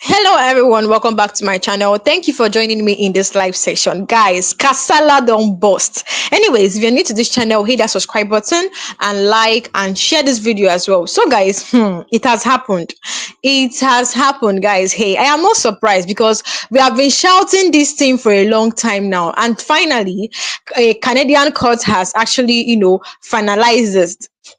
Hello everyone, welcome back to my channel. Thank you for joining me in this live session. Guys, Kasala don't bust. Anyways, if you're new to this channel, hit that subscribe button and like and share this video as well. So guys, it has happened. It has happened, guys. Hey, I am not surprised because we have been shouting this thing for a long time now. And finally, a Canadian court has actually, finalized this.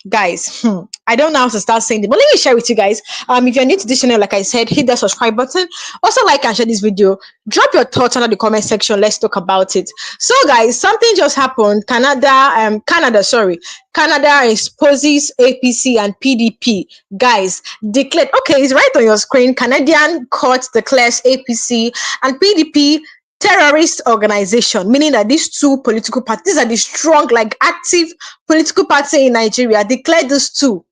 Guys, I don't know how to start saying it, but let me share with you guys. If you're new to this channel, like I said, hit that subscribe button. Also, like and share this video. Drop your thoughts under the comment section. Let's talk about it. So, guys, something just happened. Canada exposes APC and PDP. Guys, declared. Okay, it's right on your screen. Canadian court declares APC and PDP terrorist organization, meaning that these two political parties are the strong, like active political party in Nigeria, declared these two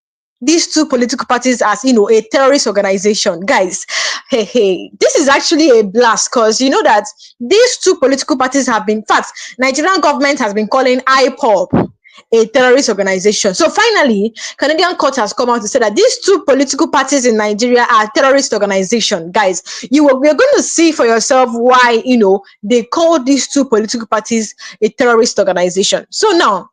political parties as a terrorist organization. Guys, hey, this is actually a blast because you know that these two political parties have been, in fact, Nigerian government has been calling IPOB a terrorist organization. So finally, Canadian court has come out to say that these two political parties in Nigeria are terrorist organization. Guys, we're going to see for yourself why they call these two political parties a terrorist organization. So now,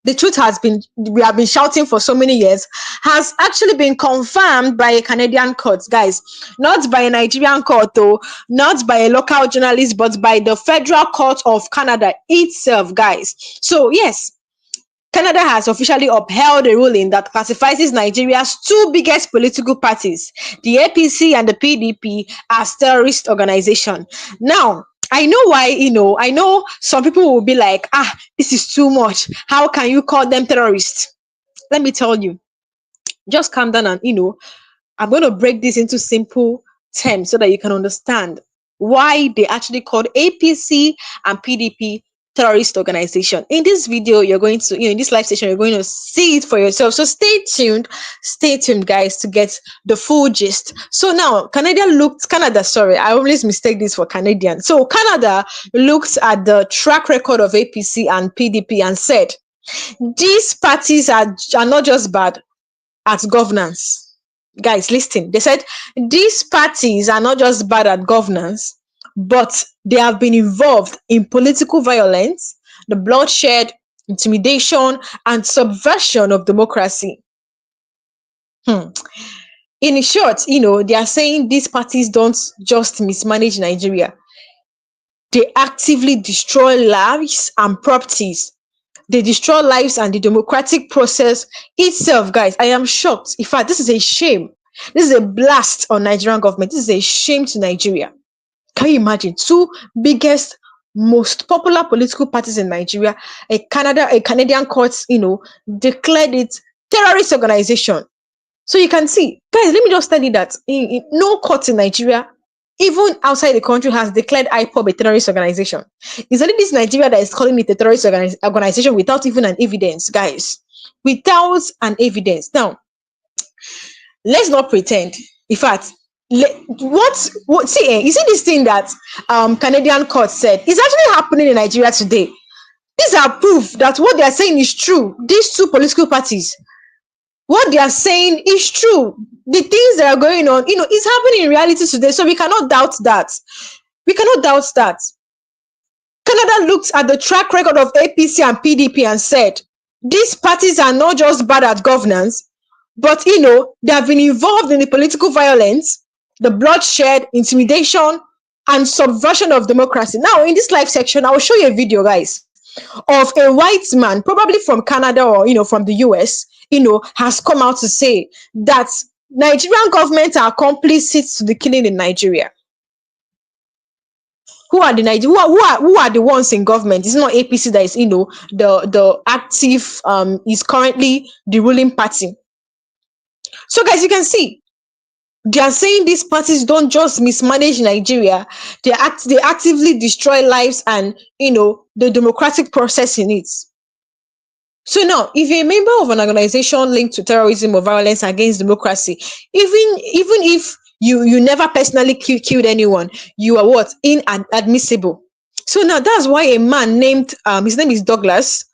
the truth has been, we have been shouting for so many years, has actually been confirmed by a Canadian court, guys. Not by a Nigerian court, though, not by a local journalist, but by the Federal Court of Canada itself, guys. So, yes, Canada has officially upheld a ruling that classifies Nigeria's two biggest political parties, the APC and the PDP, as terrorist organization. Now, I know why, I know some people will be like, this is too much. How can you call them terrorists? Let me tell you, just calm down and, I'm going to break this into simple terms so that you can understand why they actually called APC and PDP terrorist organization. In this video, you're going to, in this live session, you're going to see it for yourself. So stay tuned, guys, to get the full gist. So now, I always mistake this for Canadian. So Canada looked at the track record of APC and PDP and said, these parties are not just bad at governance. Guys, listen. They said these parties are not just bad at governance, but they have been involved in political violence, the bloodshed, intimidation, and subversion of democracy. In short, they are saying these parties don't just mismanage Nigeria. They actively destroy lives and properties. They destroy lives and the democratic process itself, guys. I am shocked. In fact, this is a shame. This is a blast on Nigerian government. This is a shame to Nigeria. Can you imagine? Two biggest, most popular political parties in Nigeria, a Canadian court, declared it terrorist organization. So you can see, guys, let me just tell you that no court in Nigeria, even outside the country, has declared IPOB a terrorist organization. It's only this Nigeria that is calling it a terrorist organization without even an evidence, guys. Without an evidence. Now, let's not pretend. In fact, you see this thing that Canadian court said is actually happening in Nigeria today. These are proof that what they are saying is true. These two political parties, what they are saying is true. The things that are going on, is happening in reality today. So we cannot doubt that. Canada looked at the track record of APC and PDP and said, these parties are not just bad at governance, but they have been involved in the political violence, the bloodshed, intimidation, and subversion of democracy. Now, in this live section, I will show you a video, guys, of a white man, probably from Canada or from the US, has come out to say that Nigerian government are complicit to the killing in Nigeria. Who are the ones in government? It's not APC that is the active is currently the ruling party. So guys, you can see they are saying these parties don't just mismanage Nigeria, they actively destroy lives and the democratic process in it. So now, if you're a member of an organization linked to terrorism or violence against democracy, even if you never personally killed anyone, you are what? Inadmissible. So now that's why a man named his name is Douglas,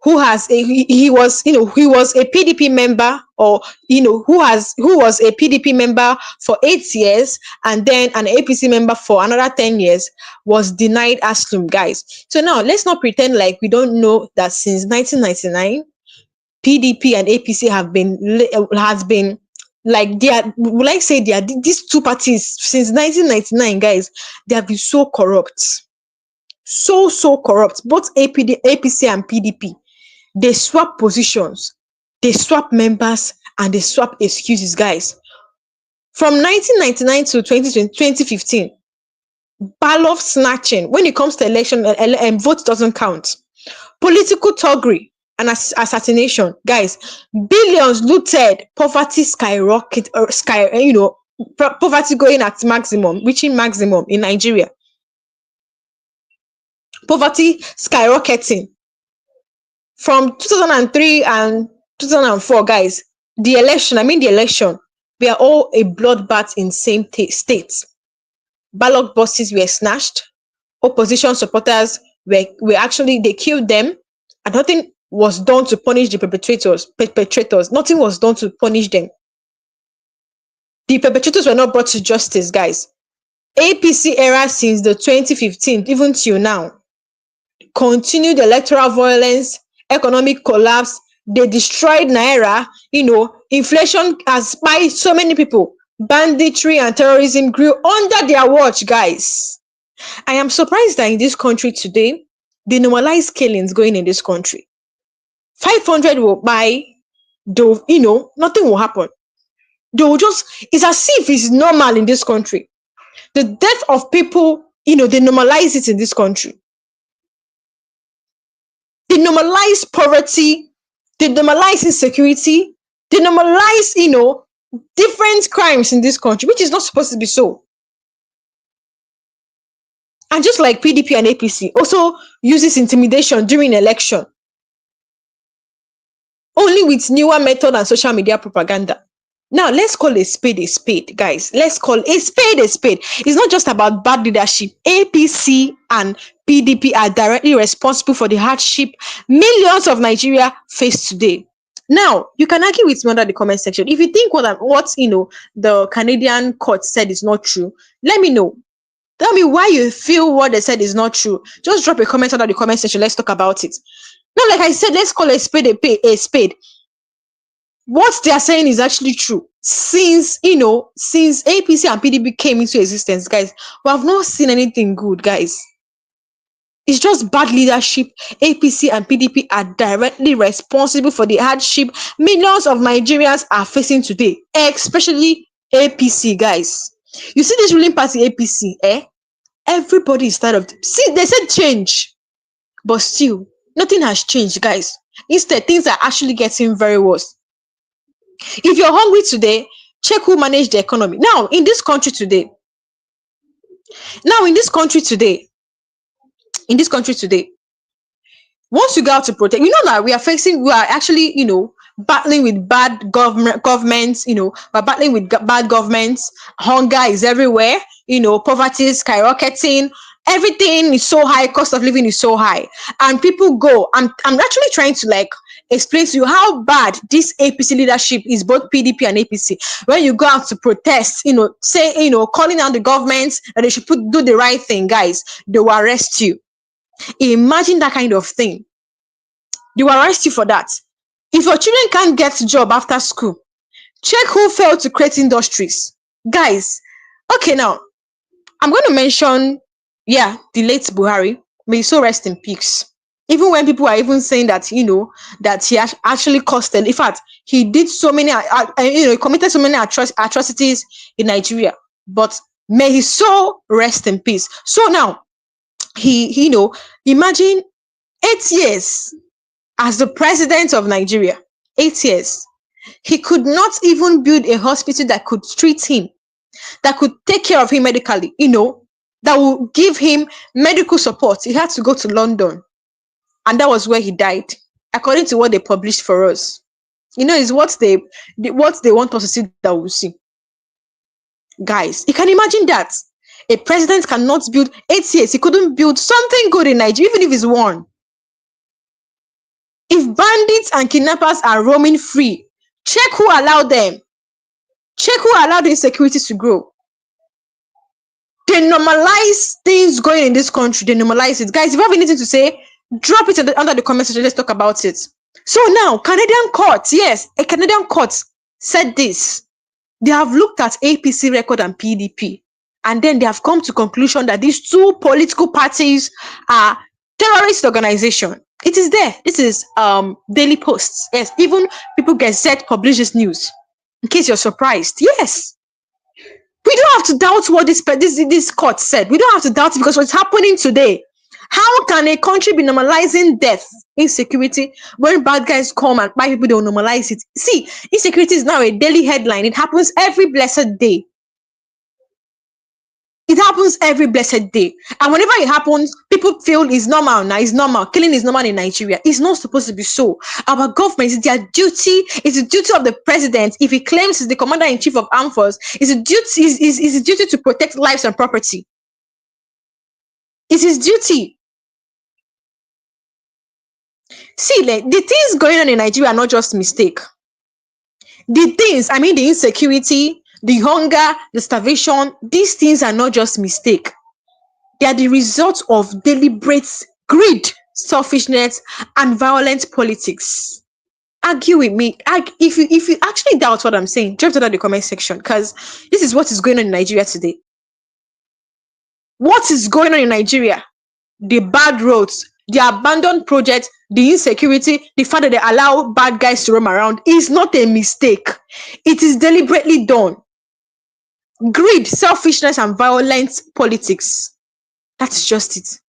who has a he was, he was a PDP member, or who was a PDP member for 8 years, and then an APC member for another 10 years, was denied asylum, guys. So now let's not pretend like we don't know that since 1999 PDP and APC has been, like, they are, will I say, they are these two parties since 1999, guys. They have been so corrupt, so corrupt. Both APC and PDP, they swap positions, they swap members, and they swap excuses, guys. From 1999 to 2015, ballot snatching. When it comes to election and vote doesn't count. Political thuggery and assassination, guys. Billions looted, poverty skyrocket, or poverty going at maximum, reaching maximum in Nigeria. Poverty skyrocketing from 2003 and 2004, guys. The election, we are all a bloodbath in same states. Ballot boxes were snatched. Opposition supporters were actually, they killed them, and nothing was done to punish the perpetrators. Nothing was done to punish them. The perpetrators were not brought to justice, guys. APC era since the 2015, even till now, continued electoral violence, economic collapse. They destroyed Naira. Inflation has spiked so many people. Banditry and terrorism grew under their watch, guys. I am surprised that in this country today, they normalize killings going in this country. 500 will buy, nothing will happen. They will just, it's as if it's normal in this country. The death of people, they normalize it in this country. They normalize poverty, they normalize insecurity, they normalize, different crimes in this country, which is not supposed to be so. And just like PDP and APC also uses intimidation during election, only with newer method and social media propaganda. Now, let's call a spade, guys. Let's call a spade a spade. It's not just about bad leadership. APC and PDP are directly responsible for the hardship millions of Nigeria face today. Now, you can argue with me under the comment section. If you think what the Canadian court said is not true, let me know. Tell me why you feel what they said is not true. Just drop a comment under the comment section. Let's talk about it. Now, like I said, let's call a spade a spade. What they are saying is actually true. Since APC and PDP came into existence, guys, we have not seen anything good, guys. It's just bad leadership. APC and PDP are directly responsible for the hardship millions of Nigerians are facing today, especially APC, guys. You see this ruling party APC, everybody is tired of them. See, they said change, but still, nothing has changed, guys. Instead, things are actually getting very worse. If you're hungry today, check who managed the economy. Now, in this country today, once you go out to protect, that we are actually, battling with bad governments, we're battling with bad governments. Hunger is everywhere, poverty is skyrocketing. Everything is so high, cost of living is so high. And people go, I'm actually trying to explain to you how bad this APC leadership is, both PDP and APC. When you go out to protest, calling out the government that they should do the right thing, guys, they will arrest you. Imagine that kind of thing. They will arrest you for that. If your children can't get a job after school, check who failed to create industries. Guys, okay, now, I'm going to mention, the late Buhari. May he so rest in peace. Even when people are even saying that, that he actually costed, in fact, he did so many, he committed so many atrocities in Nigeria. But may he so rest in peace. So now, he imagine 8 years as the president of Nigeria. 8 years. He could not even build a hospital that could treat him, that could take care of him medically, that will give him medical support. He had to go to London. And that was where he died, according to what they published for us. Is what they want us to see that we'll see. Guys, you can imagine that. A president cannot build 8 years. He couldn't build something good in Nigeria, even if it's one. If bandits and kidnappers are roaming free, check who allowed them. Check who allowed the insecurity to grow. They normalize things going in this country. They normalize it. Guys, if you have anything to say, drop it under the comment section. Let's talk about it. So now, Canadian courts, yes, a Canadian court said this. They have looked at APC record and PDP, and then they have come to conclusion that these two political parties are terrorist organization. It is there. This is Daily Posts. Yes, even People Gazette publish this news. In case you're surprised, yes. We don't have to doubt what this court said. We don't have to doubt it because what's happening today. How can a country be normalizing death, insecurity, when bad guys come and bad people don't normalize it? See, insecurity is now a daily headline. It happens every blessed day. It happens every blessed day. And whenever it happens, people feel it's normal now. It's normal. Killing is normal in Nigeria. It's not supposed to be so. Our government, it's their duty. It's the duty of the president. If he claims he's the commander-in-chief of armed forces, it's a duty, is his duty to protect lives and property. It's his duty. See, like, the things going on in Nigeria are not just mistake. The things, I mean, the insecurity, the hunger, the starvation, these things are not just mistake. They are the result of deliberate greed, selfishness, and violent politics. Argue with me. If you actually doubt what I'm saying, drop it in the comment section, because this is what is going on in Nigeria today. What is going on in Nigeria? The bad roads, the abandoned projects, the insecurity, the fact that they allow bad guys to roam around is not a mistake. It is deliberately done. Greed, selfishness, and violent politics. That's just it.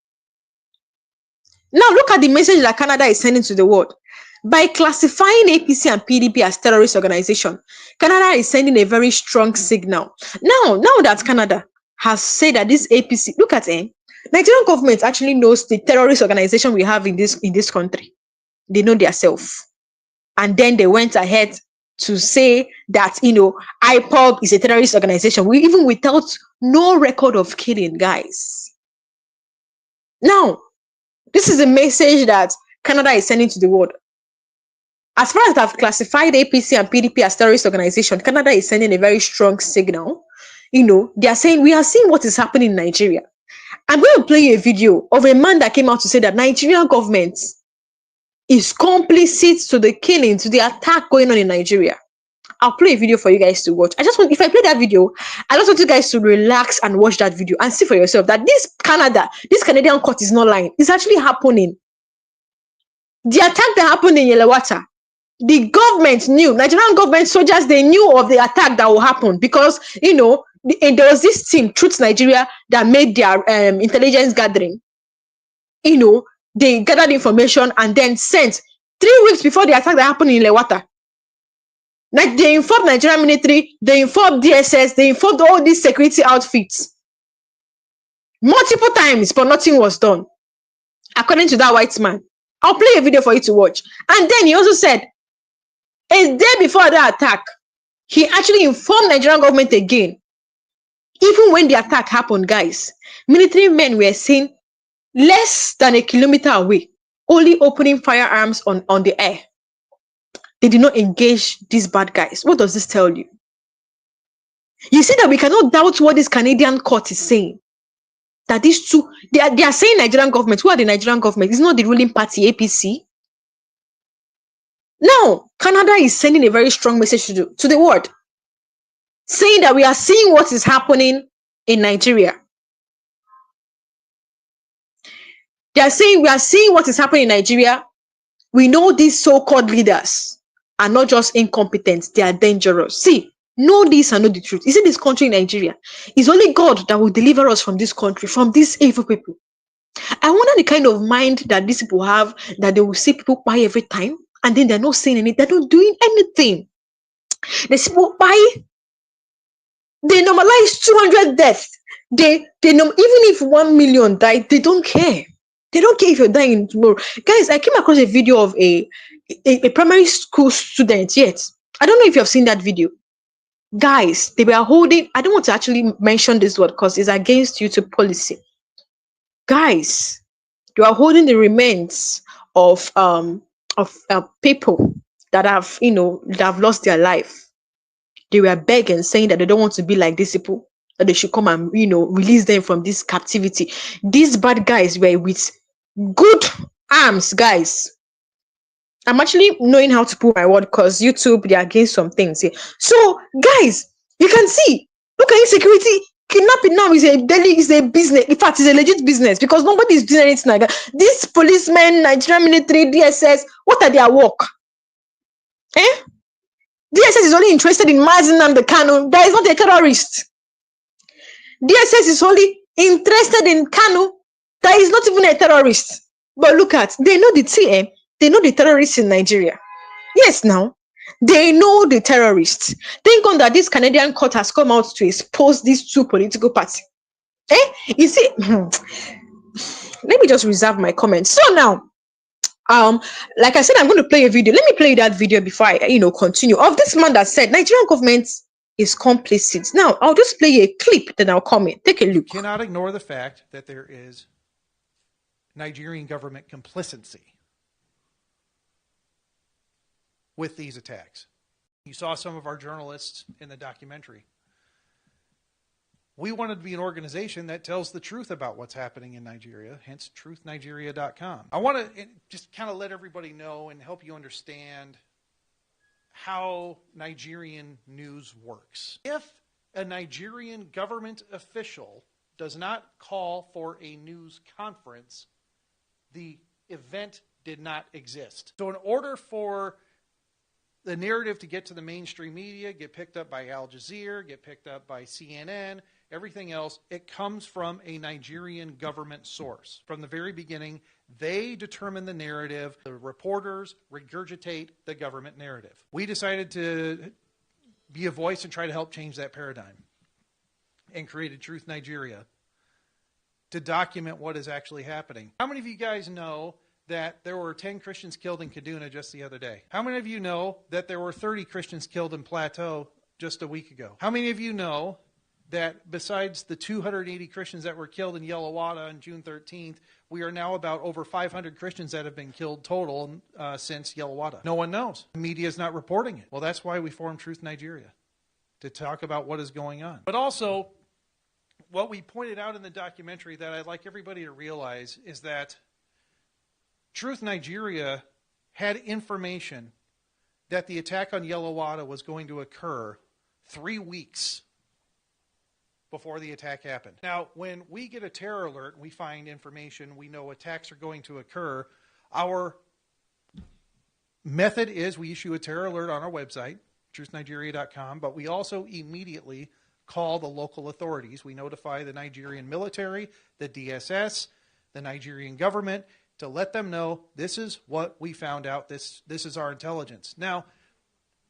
Now look at the message that Canada is sending to the world. By classifying APC and PDP as terrorist organization, Canada is sending a very strong signal. Now that Canada has said that this APC, look at it, Nigerian government actually knows the terrorist organization we have in this country. They know themselves. And then they went ahead to say that, IPOB is a terrorist organization. Even without no record of killing, guys. Now, this is a message that Canada is sending to the world. As far as they have classified APC and PDP as terrorist organization, Canada is sending a very strong signal. They are saying, we are seeing what is happening in Nigeria. I'm going to play a video of a man that came out to say that Nigerian government is complicit to the killing, to the attack going on in Nigeria. I'll play a video for you guys to watch. If I play that video, I just want you guys to relax and watch that video and see for yourself that this Canadian court is not lying. It's actually happening. The attack that happened in Yelewata, the government knew, Nigerian government soldiers, they knew of the attack that will happen because, there was this team, Truth Nigeria, that made their intelligence gathering. They gathered information and then sent 3 weeks before the attack that happened in Lewata. Like, they informed Nigerian military, they informed DSS, they informed all these security outfits multiple times, but nothing was done, according to that white man. I'll play a video for you to watch. And then he also said, a day before that attack, he actually informed Nigerian government again. Even when the attack happened, guys, military men were seen less than a kilometer away, only opening firearms on the air. They did not engage these bad guys. What does this tell you? You see that we cannot doubt what this Canadian court is saying. That these two, they are saying Nigerian government. Who are the Nigerian government? It's not the ruling party, APC. Now, Canada is sending a very strong message to the world, saying that we are seeing what is happening in Nigeria. They are saying we are seeing what is happening in Nigeria. We know these so-called leaders are not just incompetent, they are dangerous. See, know this and know the truth. You see, this country, Nigeria, it's only God that will deliver us from this country, from these evil people. I wonder the kind of mind that these people have, that they will see people buy every time, and then they're not saying anything, they're not doing anything. They see people buy, they normalize 200 deaths. Even if 1 million die, they don't care. They don't care if you're dying tomorrow. Guys, I came across a video of a primary school student. Yet, I don't know if you have seen that video. Guys, they were holding, I don't want to actually mention this word because it's against YouTube policy. Guys, they were holding the remains of of people that have, that have lost their life. They were begging, saying that they don't want to be like these people, that they should come and, release them from this captivity. These bad guys were with good arms, guys. I'm actually knowing how to put my word because YouTube, they're against some things here. So, guys, you can see, look at insecurity. Kidnapping now is a business. In fact, it's a legit business because nobody is doing anything like that. These policemen, Nigerian military, DSS, what are their work? DSS is only interested in Mazin and the Kanu. That is not a terrorist. DSS is only interested in Kanu. That is not even a terrorist. But look at, they know the TM. They know the terrorists in Nigeria. Yes, now they know the terrorists. Think on that this Canadian court has come out to expose these two political parties. You see, let me just reserve my comments. So now, like I said, I'm going to play a video. Let me play that video before I, continue. Of this man that said Nigerian government is complicit. Now, I'll just play a clip, then I'll comment. Take a look. You cannot ignore the fact that there is Nigerian government complicity with these attacks. You saw some of our journalists in the documentary. We wanted to be an organization that tells the truth about what's happening in Nigeria, hence truthnigeria.com. I want to just kind of let everybody know and help you understand how Nigerian news works. If a Nigerian government official does not call for a news conference, the event did not exist. So in order for the narrative to get to the mainstream media, get picked up by Al Jazeera, get picked up by CNN, everything else, it comes from a Nigerian government source. From the very beginning, they determine the narrative. The reporters regurgitate the government narrative. We decided to be a voice and try to help change that paradigm and created Truth Nigeria to document what is actually happening. How many of you guys know that there were 10 Christians killed in Kaduna just the other day? How many of you know that there were 30 Christians killed in Plateau just a week ago? How many of you know that besides the 280 Christians that were killed in Yellowwater on June 13th, we are now about over 500 Christians that have been killed total since Yellowwater? No one knows. The media is not reporting it. Well, that's why we formed Truth Nigeria, to talk about what is going on. But also, what we pointed out in the documentary that I'd like everybody to realize is that Truth Nigeria had information that the attack on Yellowwater was going to occur 3 weeks before the attack happened. Now, when we get a terror alert and we find information, we know attacks are going to occur, our method is we issue a terror alert on our website, truthnigeria.com, but we also immediately call the local authorities. We notify the Nigerian military, the DSS, the Nigerian government, to let them know this is what we found out, this is our intelligence. Now,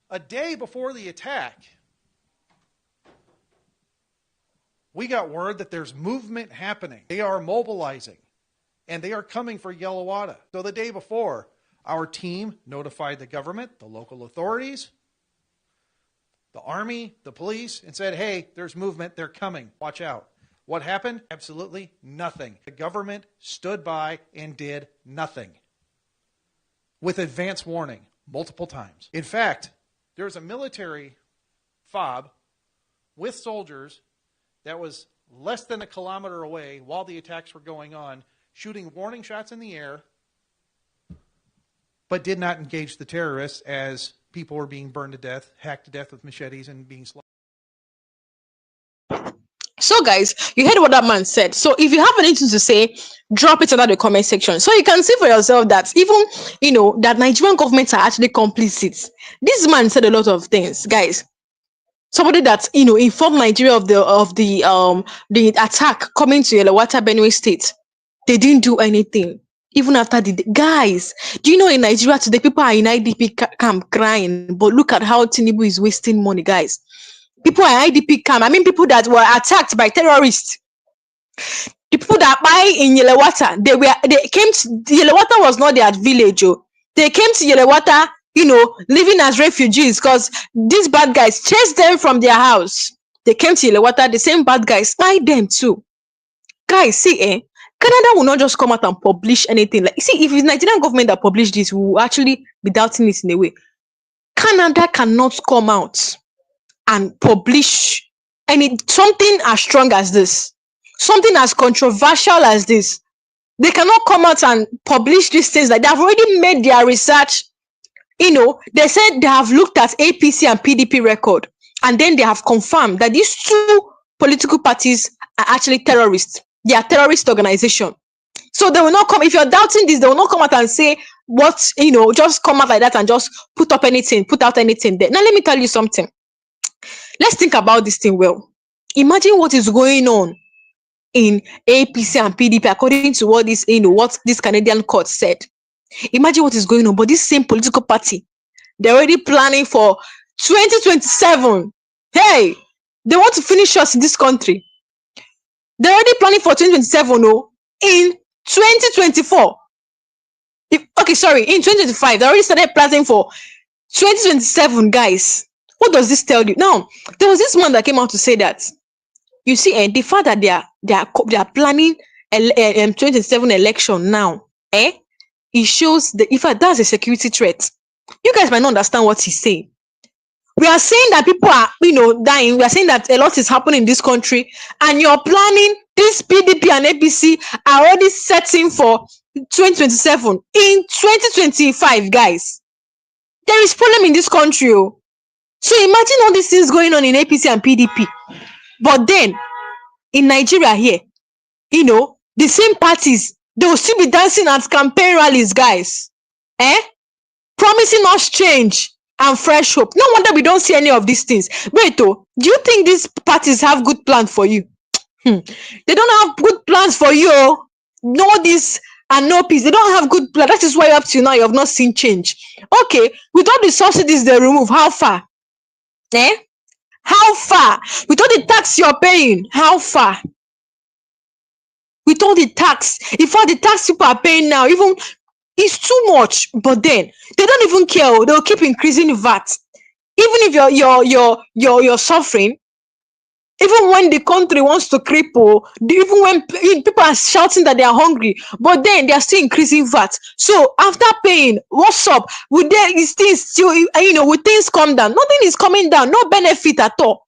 a day before the attack, we got word that there's movement happening. They are mobilizing, and they are coming for Yellowwater. So the day before, our team notified the government, the local authorities, the army, the police, and said, hey, there's movement, they're coming, watch out. What happened? Absolutely nothing. The government stood by and did nothing with advance warning multiple times. In fact, there was a military fob with soldiers that was less than a kilometer away while the attacks were going on, shooting warning shots in the air, but did not engage the terrorists as people were being burned to death, hacked to death with machetes, and being slaughtered. So guys, you heard what that man said. So if you have anything to say, drop it under the comment section. So you can see for yourself that even, that Nigerian governments are actually complicit. This man said a lot of things, guys. Somebody that, informed Nigeria of the attack coming to Yellowwater, Benue State. They didn't do anything. Even after guys, do you know in Nigeria today, people are in IDP camp crying, but look at how Tinubu is wasting money, guys. People are in IDP camp. I mean, people that were attacked by terrorists. The people that buy in Yellowwater, they came to Yellowwater was not their village. Oh. They came to Yellowwater, living as refugees because these bad guys chased them from their house. They came to Yellowwater, the same bad guys spied them too. Guys, see, Canada will not just come out and publish anything. Like, see, if it's Nigerian government that published this, we will actually be doubting it in a way. Canada cannot come out and publish something as strong as this, something as controversial as this. They cannot come out and publish these things. Like, they have already made their research. They said they have looked at APC and PDP record, and then they have confirmed that these two political parties are actually terrorists. They are terrorist organization. So they will not come. If you're doubting this, they will not come out and say what, just come out like that and just put out anything there. Now, let me tell you something. Let's think about this thing well. Imagine what is going on in APC and PDP according to what this Canadian court said. Imagine what is going on. But this same political party, they're already planning for 2027. Hey, they want to finish us in this country. They're already planning for 2027, in 2024. In 2025. They already started planning for 2027, guys. What does this tell you? Now, there was this man that came out to say that, you see, the fact that they are planning 2027 election now, it shows that, in fact, that's a security threat. You guys might not understand what he's saying. We are saying that people are, dying. We are saying that a lot is happening in this country, and you're planning this PDP and APC are already setting for 2027 in 2025, guys. There is problem in this country. So imagine all these things going on in APC and PDP. But then in Nigeria here, the same parties, they will still be dancing at campaign rallies, guys. Promising us change and fresh hope. No wonder we don't see any of these things. Wait, do you think these parties have good plans for you? They don't have good plans for you. No this and no peace. They don't have good plans. That is why up to now you have not seen change. Okay, with all the subsidies they remove, how far? How far? With all the tax you're paying, how far? With all the tax, in fact, the tax people are paying now, even it's too much. But then they don't even care. They'll keep increasing VAT. Even if you're suffering, even when the country wants to cripple, even when people are shouting that they are hungry, but then they are still increasing VAT. So after paying, what's up? Will things still, will things come down? Nothing is coming down. No benefit at all.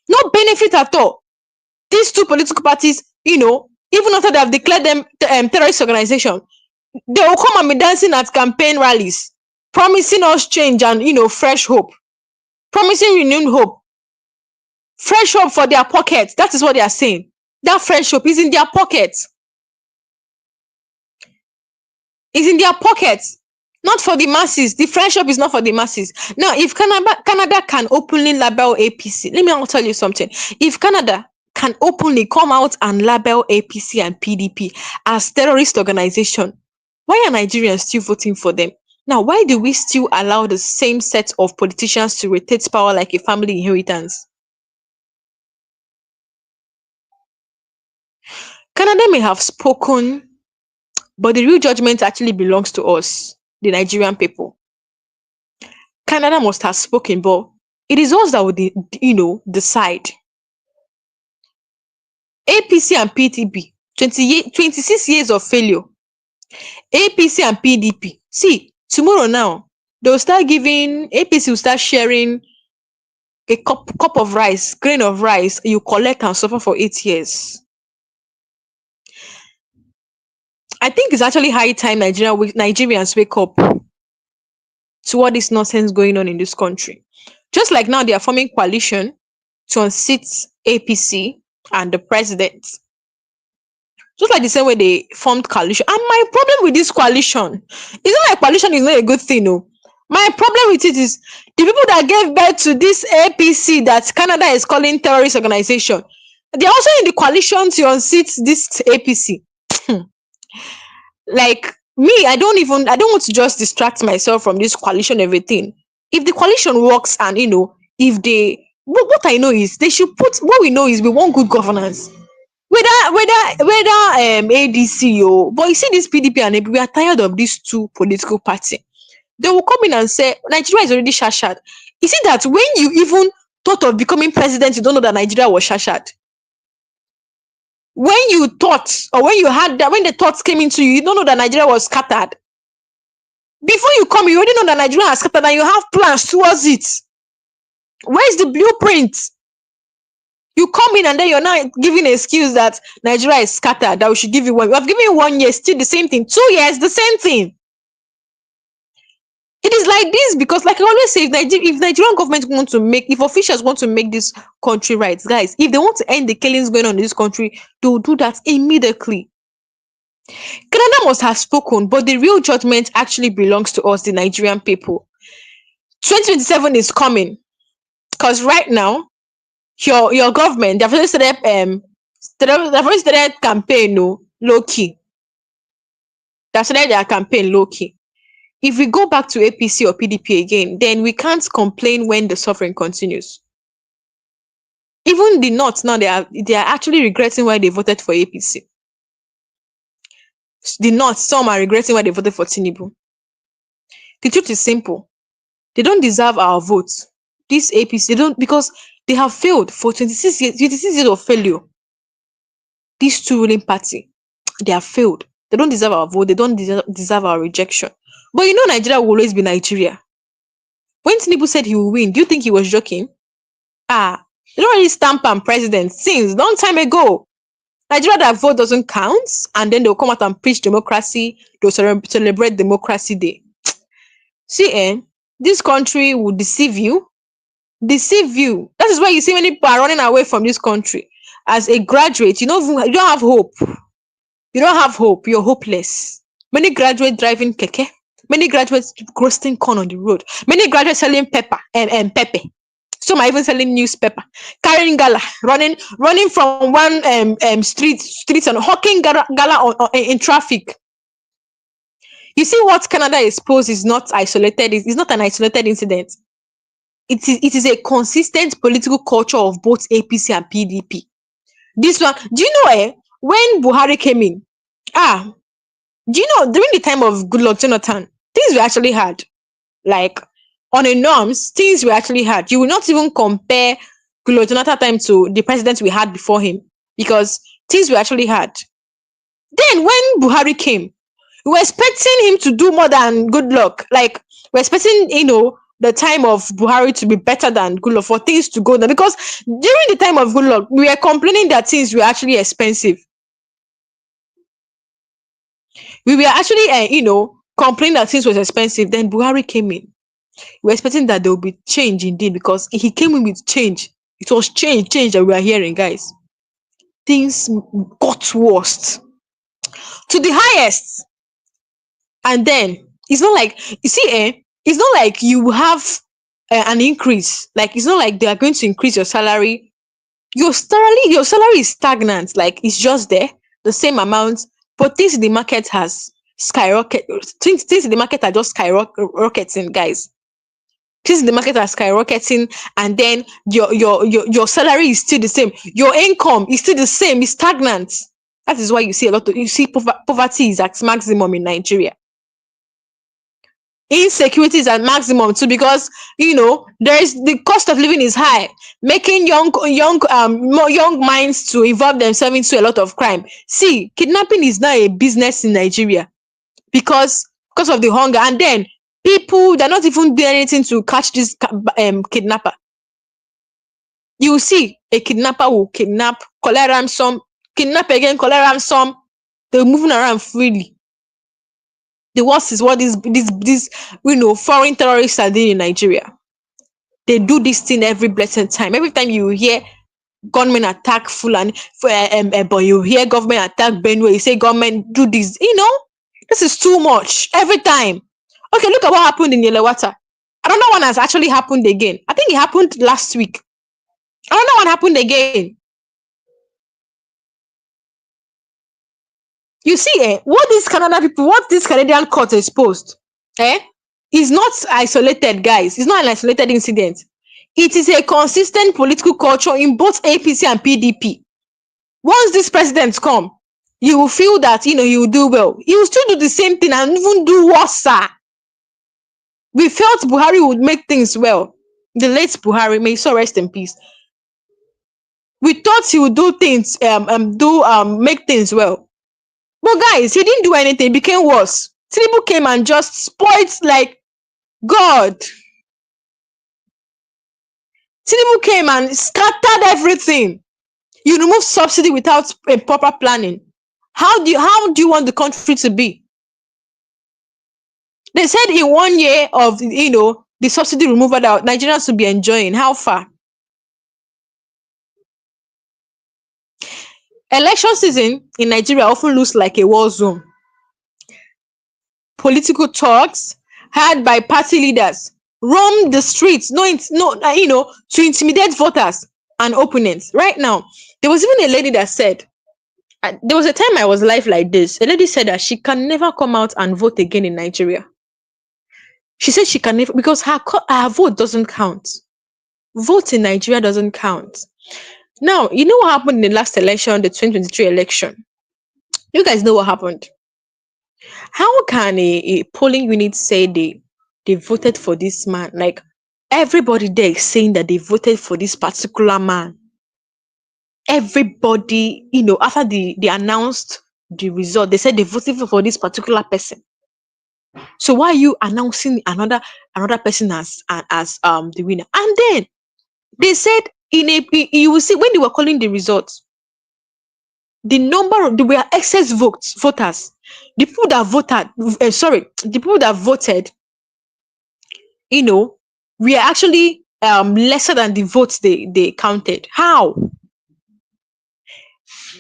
No benefit at all. These two political parties, even after they have declared them terrorist organization, they will come and be dancing at campaign rallies, promising us change and fresh hope, promising renewed hope, fresh hope for their pockets. That is what they are saying. That fresh hope is in their pockets. Is in their pockets, not for the masses. The fresh hope is not for the masses. Now, if Canada can openly label APC, let me tell you something. If Canada can openly come out and label APC and PDP as terrorist organization, why are Nigerians still voting for them? Now, why do we still allow the same set of politicians to rotate power like a family inheritance? Canada may have spoken, but the real judgment actually belongs to us, the Nigerian people. Canada must have spoken, but it is us that will, decide. APC and PDP, 26 years of failure. APC and PDP. See, tomorrow now, they'll start giving, APC will start sharing a cup of rice, grain of rice, you collect and suffer for 8 years. I think it's actually high time Nigerians wake up to what is nonsense going on in this country. Just like now, they are forming coalition to unseat APC and the president. Just like the same way they formed coalition. And my problem with this coalition isn't like coalition is not a good thing, no. My problem with it is the people that gave birth to this APC that Canada is calling terrorist organization. They're also in the coalition to unseat this APC. Like me, I don't want to just distract myself from this coalition, everything. If the coalition works and if they, what I know is they should put, what we know is we want good governance. Whether ADC, but you see this PDP and AP, we are tired of these two political parties. They will come in and say Nigeria is already shashad. You see that when you even thought of becoming president, you don't know that Nigeria was shashad. When you thought, or when you had that, when the thoughts came into you, you don't know that Nigeria was scattered. Before you come, you already know that Nigeria has scattered and you have plans towards it. Where's the blueprint? You come in and then you're now giving an excuse that Nigeria is scattered, that we should give you one. We have given you 1 year, still the same thing. 2 years, the same thing. It is like this because, like I always say, if Nigerian government want to make, if officials want to make this country right, guys, if they want to end the killings going on in this country, they will do that immediately. Canada must have spoken, but the real judgment actually belongs to us, the Nigerian people. 2027 is coming because right now, your government, they've already started campaign, no, low key. They've started their campaign low key. If we go back to APC or PDP again, then we can't complain when the suffering continues. Even the North now, they are actually regretting why they voted for APC. The North, some are regretting why they voted for Tinubu. The truth is simple. They don't deserve our votes. This APC, they don't, because they have failed for 26 years of failure. These two ruling party, they have failed. They don't deserve our vote. They don't deserve our rejection. But you know, Nigeria will always be Nigeria. When Tinubu said he will win, do you think he was joking? They don't really stamp on president since long time ago. Nigeria, that vote doesn't count, and then they'll come out and preach democracy. They'll celebrate Democracy Day. See, this country will deceive you. Deceive you. That is why you see many people are running away from this country. As a graduate, you don't have hope. You don't have hope. You're hopeless. Many graduates driving keke. Many graduates roasting corn on the road. Many graduates selling pepper and pepper. Some are even selling newspaper, carrying gala, running from one street and hawking gala in traffic. You see what Canada exposed is not isolated. It's not an isolated incident. It is a consistent political culture of both APC and PDP. This one, do you know when Buhari came in? Do you know during the time of Goodluck Jonathan, things were actually hard. Like on a norms, things were actually hard. You will not even compare Goodluck Jonathan time to the president we had before him because things were actually hard. Then when Buhari came, we were expecting him to do more than Goodluck. Like we're expecting, the time of Buhari to be better than Goodluck, for things to go down. Because during the time of Goodluck, we were complaining that things were actually expensive. We were actually, complaining that things was expensive. Then Buhari came in. We're expecting that there will be change indeed because he came in with change. It was change that we are hearing, guys. Things got worse to the highest. And then it's not like, you see, it's not like you have an increase. Like it's not like they are going to increase your salary. Your salary is stagnant. Like it's just there, the same amount. But things in the market has skyrocketed. Things in the market are just skyrocketing, guys. Things in the market are skyrocketing, and then your salary is still the same. Your income is still the same. It's stagnant. That is why you see poverty is at maximum in Nigeria. Insecurity is at maximum too because there is the cost of living is high, making young minds to involve themselves into a lot of crime. See, kidnapping is now a business in Nigeria because of the hunger, and then people, they're not even doing anything to catch this kidnapper. You see, a kidnapper will kidnap, collect ransom, kidnap again, collect ransom. They're moving around freely. The worst is what these foreign terrorists are doing in Nigeria. They do this thing every blessed time. Every time you hear gunmen attack Fulani, but you hear government attack Benue, you say government do this. This is too much every time. Okay, look at what happened in Yelewata. Another one has actually happened again. I think it happened last week. Another one happened again. You see, what this Canadian court exposed, is not isolated, guys. It's not an isolated incident. It is a consistent political culture in both APC and PDP. Once these presidents come, you will feel that he will do well. He will still do the same thing and even do worse, sir. We felt Buhari would make things well. The late Buhari, may he so rest in peace. We thought he would do things, make things well. But guys, he didn't do anything, it became worse. Tinubu came and just spoiled like God. Tinubu came and scattered everything. You remove subsidy without a proper planning. How do you want the country to be? They said in 1 year of the subsidy removal that Nigerians will be enjoying. How far? Election season in Nigeria often looks like a war zone. Political talks had by party leaders roam the streets, to intimidate voters and opponents. Right now, there was even a lady that said, there was a time I was live like this. A lady said that she can never come out and vote again in Nigeria. She said she can never, because her vote doesn't count. Vote in Nigeria doesn't count. Now, you know what happened in the last election, the 2023 election? You guys know what happened. How can a polling unit say they voted for this man? Like, everybody there is saying that they voted for this particular man. Everybody, after they announced the result, they said they voted for this particular person. So why are you announcing another person as the winner? And then they said you will see when they were calling the results, there were excess voters. The people that voted, the people that voted, were actually lesser than the votes they counted. How?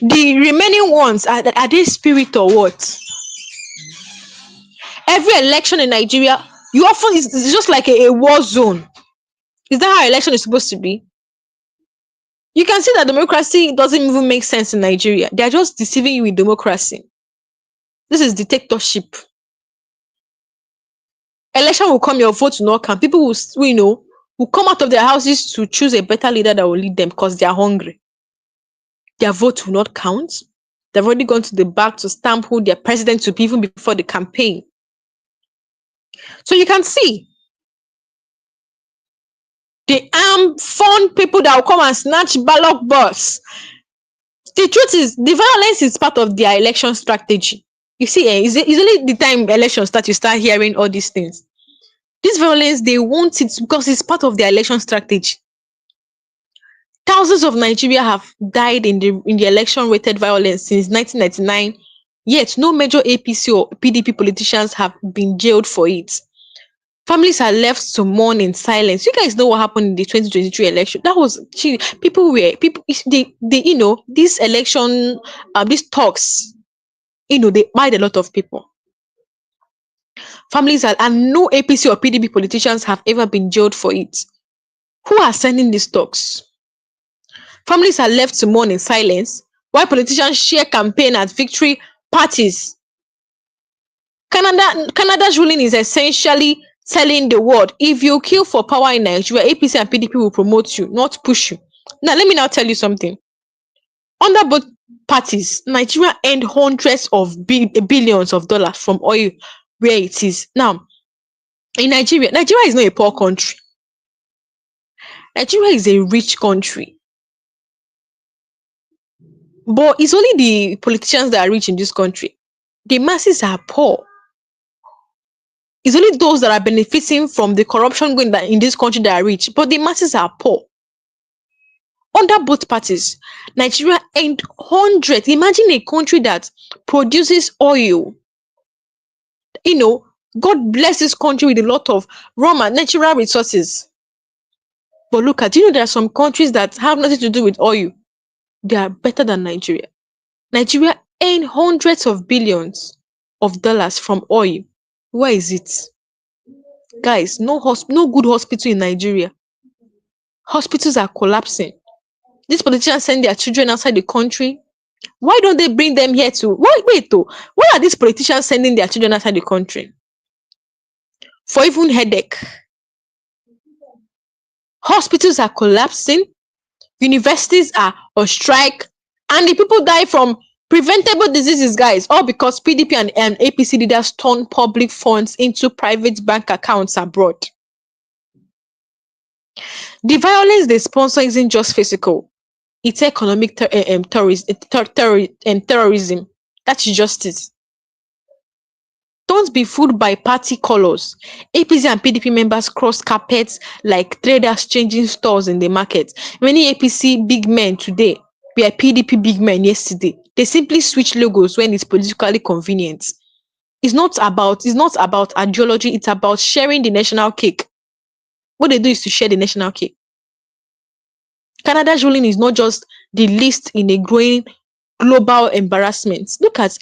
The remaining ones are they spirit or what? Every election in Nigeria, it's just like a war zone. Is that how election is supposed to be? You can see that democracy doesn't even make sense in Nigeria. They are just deceiving you with democracy. This is dictatorship. Election will come, your vote will not count. People will come out of their houses to choose a better leader that will lead them because they are hungry. Their vote will not count. They've already gone to the back to stamp who their president to be even before the campaign. So you can see the fun people that will come and snatch ballot box. The truth is, the violence is part of their election strategy. You see, it's only the time elections start, you start hearing all these things. This violence, they want it because it's part of their election strategy. Thousands of Nigeria have died in the election-related violence since 1999, yet no major APC or PDP politicians have been jailed for it. Families are left to mourn in silence. You guys know what happened in the 2023 election. That was this election, these talks, they mind a lot of people. Families and no APC or PDP politicians have ever been jailed for it. Who are sending these talks? Families are left to mourn in silence while politicians share campaign at victory parties. Canada's ruling is essentially telling the world, if you kill for power in Nigeria, APC and PDP will promote you, not push you. Now, let me now tell you something. Under both parties, Nigeria earned hundreds of billions of dollars from oil where it is. Now, in Nigeria is not a poor country. Nigeria is a rich country. But it's only the politicians that are rich in this country. The masses are poor. It's only those that are benefiting from the corruption going in this country that are rich, but the masses are poor. Under both parties, Nigeria earned hundreds. Imagine a country that produces oil. God bless this country with a lot of raw natural resources. But look at, there are some countries that have nothing to do with oil. They are better than Nigeria. Nigeria earned hundreds of billions of dollars from oil. Where is it? Guys, no good hospital in Nigeria. Hospitals are collapsing. These politicians send their children outside the country. Why don't they bring them here to? Why are these politicians sending their children outside the country? For even headache. Hospitals are collapsing. Universities are on strike. And the people die from preventable diseases, guys, all because PDP and APC leaders turn public funds into private bank accounts abroad. The violence they sponsor isn't just physical. It's economic terrorism. That's justice. Don't be fooled by party colors. APC and PDP members cross carpets like traders changing stores in the market. Many APC big men today were PDP big men yesterday. They simply switch logos when it's politically convenient. It's not about ideology, it's about sharing the national cake. What they do is to share the national cake. Canada's ruling is not just the least in a growing global embarrassment. Look at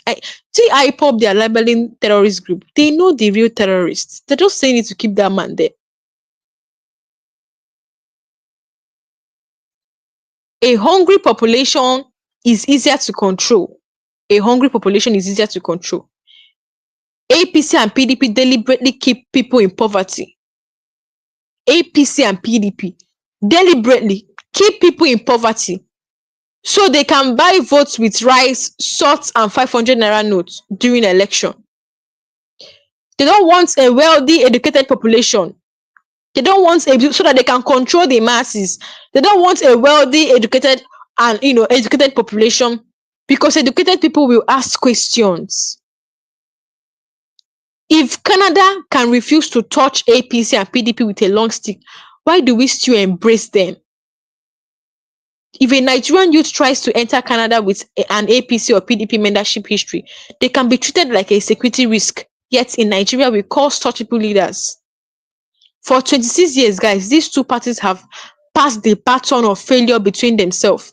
see IPOB, they are labeling terrorist group. They know the real terrorists. They're just saying it to keep that man there. A hungry population is easier to control. A hungry population is easier to control. APC and PDP deliberately keep people in poverty. APC and PDP deliberately keep people in poverty so they can buy votes with rice, salt, and 500 naira notes during election. They don't want a wealthy, educated population. They don't want so that they can control the masses. They don't want a wealthy, educated, and educated population, because educated people will ask questions. If Canada can refuse to touch APC and PDP with a long stick, why do we still embrace them? If a Nigerian youth tries to enter Canada with an APC or PDP membership history, they can be treated like a security risk. Yet in Nigeria, we call such people leaders. For 26 years, guys, these two parties have passed the baton of failure between themselves.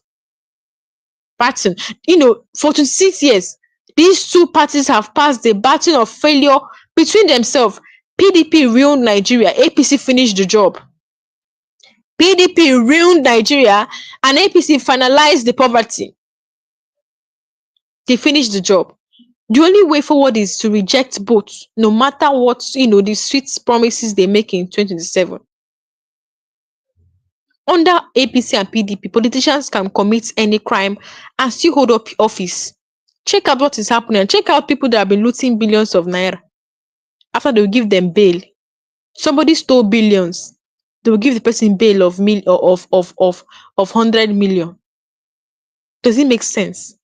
For 26 years, these two parties have passed the baton of failure between themselves. PDP ruined Nigeria, APC finished the job. PDP ruined Nigeria and APC finalized the poverty. They finished the job. The only way forward is to reject both, no matter what, the sweet promises they make in 2027. Under APC and PDP, politicians can commit any crime and still hold up office. Check out what is happening. Check out people that have been looting billions of naira. After they will give them bail. Somebody stole billions. They will give the person bail of 100 million. Does it make sense?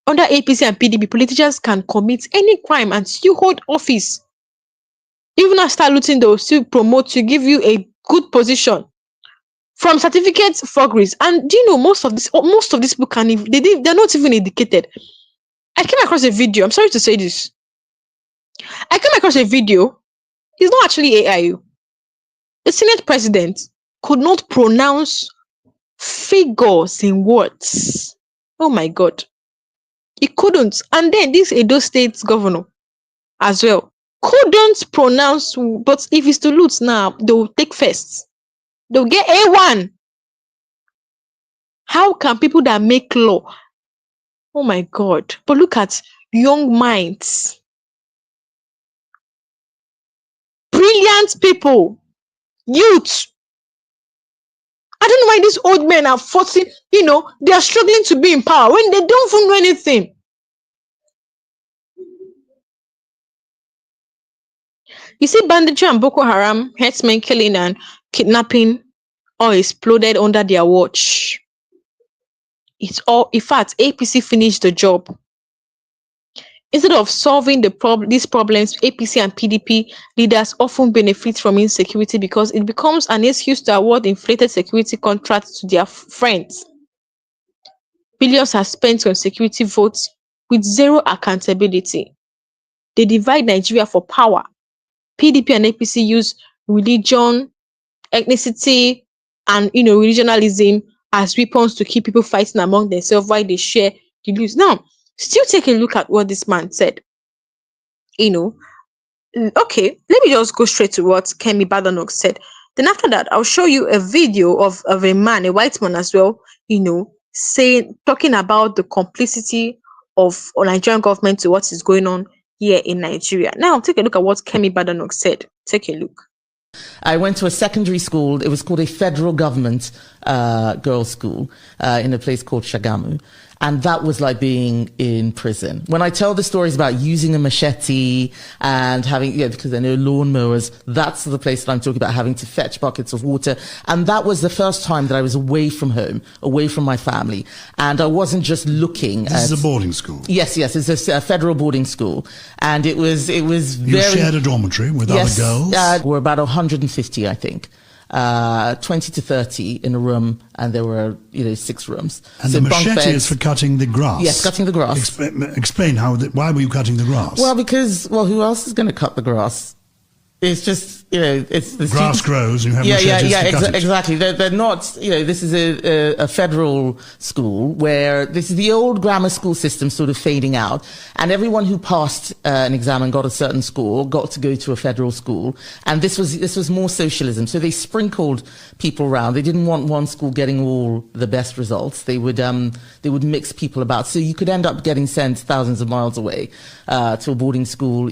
Under APC and PDP, politicians can commit any crime and still hold office. Even after looting, they will still promote to give you a good position. From certificates, forgeries, and do you know most of these people can't even, they're not even educated. I came across a video. I'm sorry to say this. I came across a video. It's not actually AI. The Senate president could not pronounce figures in words. Oh my God. He couldn't. And then this Edo State governor as well couldn't pronounce, but if it's to loot now, they'll take first. They'll get A1. How can people that make law? Oh my God. But look at young minds. Brilliant people. Youth. I don't know why these old men are forcing, they are struggling to be in power when they don't even know anything. You see, banditry and Boko Haram, herdsmen killing and kidnapping all exploded under their watch. It's all, in fact, APC finished the job. Instead of solving these problems, APC and PDP leaders often benefit from insecurity because it becomes an excuse to award inflated security contracts to their friends. Billions are spent on security votes with zero accountability. They divide Nigeria for power. PDP and APC use religion, ethnicity, and regionalism as weapons to keep people fighting among themselves while they share the news. Now, still take a look at what this man said. Okay, let me just go straight to what Kemi Badenoch said. Then after that, I'll show you a video of a man, a white man as well, talking about the complicity of Nigerian government to what is going on here in Nigeria. Now, take a look at what Kemi Badenoch said. Take a look. I went to a secondary school. It was called a federal government girls' school in a place called Shagamu. And that was like being in prison. When I tell the stories about using a machete and having, because I know lawnmowers, that's the place that I'm talking about, having to fetch buckets of water. And that was the first time that I was away from home, away from my family. And I wasn't just looking at... This is a boarding school? Yes, it's a federal boarding school. And it was very... You shared a dormitory with other girls? We're about 150, I think. 20 to 30 in a room, and there were 6 rooms. And so the machete is for cutting the grass. Yes, cutting the grass. Explain why were you cutting the grass? Well, because who else is going to cut the grass? It's just, it's the grass grows and you have machetes to cut it. Exactly. They're not, this is a federal school where this is the old grammar school system sort of fading out. And everyone who passed an exam and got a certain score got to go to a federal school. And this was more socialism. So they sprinkled people around. They didn't want one school getting all the best results. They would mix people about. So you could end up getting sent thousands of miles away, to a boarding school,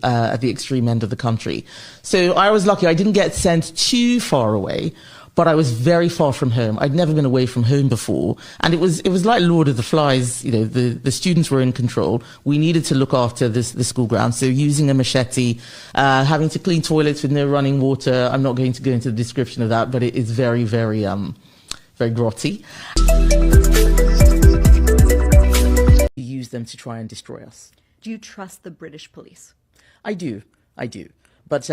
at the extreme end of the country. So I was lucky. I didn't get sent too far away, but I was very far from home. I'd never been away from home before. And it was like Lord of the Flies. The students were in control. We needed to look after the school grounds. So using a machete, having to clean toilets with no running water. I'm not going to go into the description of that, but it is very, very, very grotty. Use them to try and destroy us. Do you trust the British police? I do. But,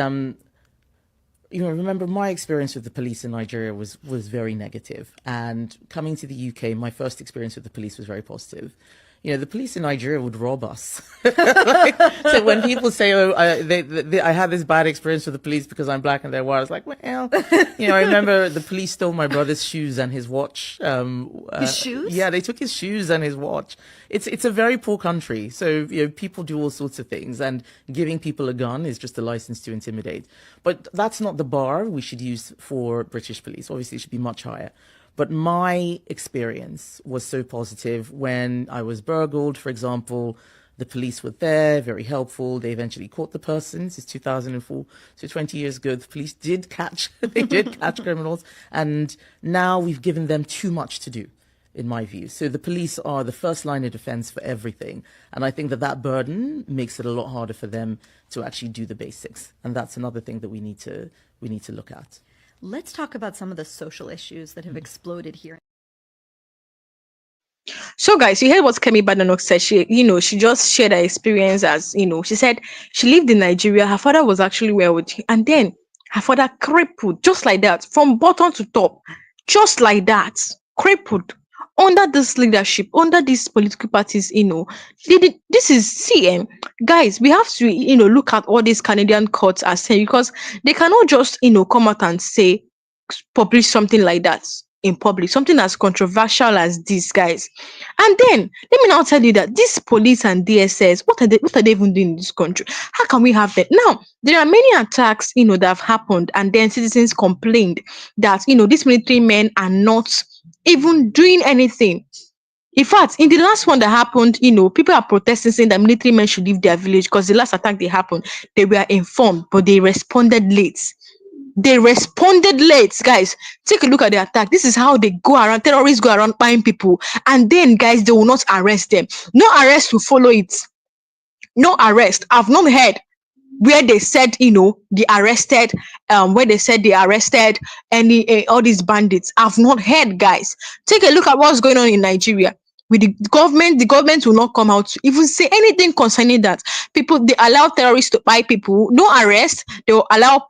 remember my experience with the police in Nigeria was very negative. And coming to the UK, my first experience with the police was very positive. The police in Nigeria would rob us. So when people say, I had this bad experience with the police because I'm black and they're white, I was like, well, I remember the police stole my brother's shoes and his watch. His shoes? Yeah, they took his shoes and his watch. It's a very poor country. So, people do all sorts of things, and giving people a gun is just a license to intimidate. But that's not the bar we should use for British police. Obviously, it should be much higher. But my experience was so positive. When I was burgled, for example, the police were there, very helpful. They eventually caught the person. This is 2004, so 20 years ago. The police did catch criminals, and now we've given them too much to do, in my view. So the police are the first line of defense for everything, and I think that burden makes it a lot harder for them to actually do the basics, and that's another thing that we need to look at. Let's talk about some of the social issues that have exploded here. So guys, you heard what Kemi Badenoch said. She just shared her experience as, she said she lived in Nigeria. Her father was actually well with him. And then her father crippled, just like that, from bottom to top, just like that, crippled. Under this leadership, under these political parties, this is CM. Guys, we have to, look at all these Canadian courts as saying, because they cannot just, come out and say, publish something like that in public, something as controversial as this, guys. And then let me now tell you that this police and DSS, what are they even doing in this country? How can we have that? Now, there are many attacks, that have happened, and then citizens complained that, these military men are not even doing anything. In fact, in the last one that happened, people are protesting, saying that military men should leave their village because the last attack they happened, they were informed, but they responded late. Guys. Take a look at the attack. This is how they go around. Terrorists go around buying people, and then, guys, they will not arrest them. No arrest will follow it. No arrest. I've not heard where they said, they arrested, all these bandits. I've not heard, guys. Take a look at what's going on in Nigeria. With the government will not come out to even say anything concerning that. They allow terrorists to buy people, no arrest. They'll allow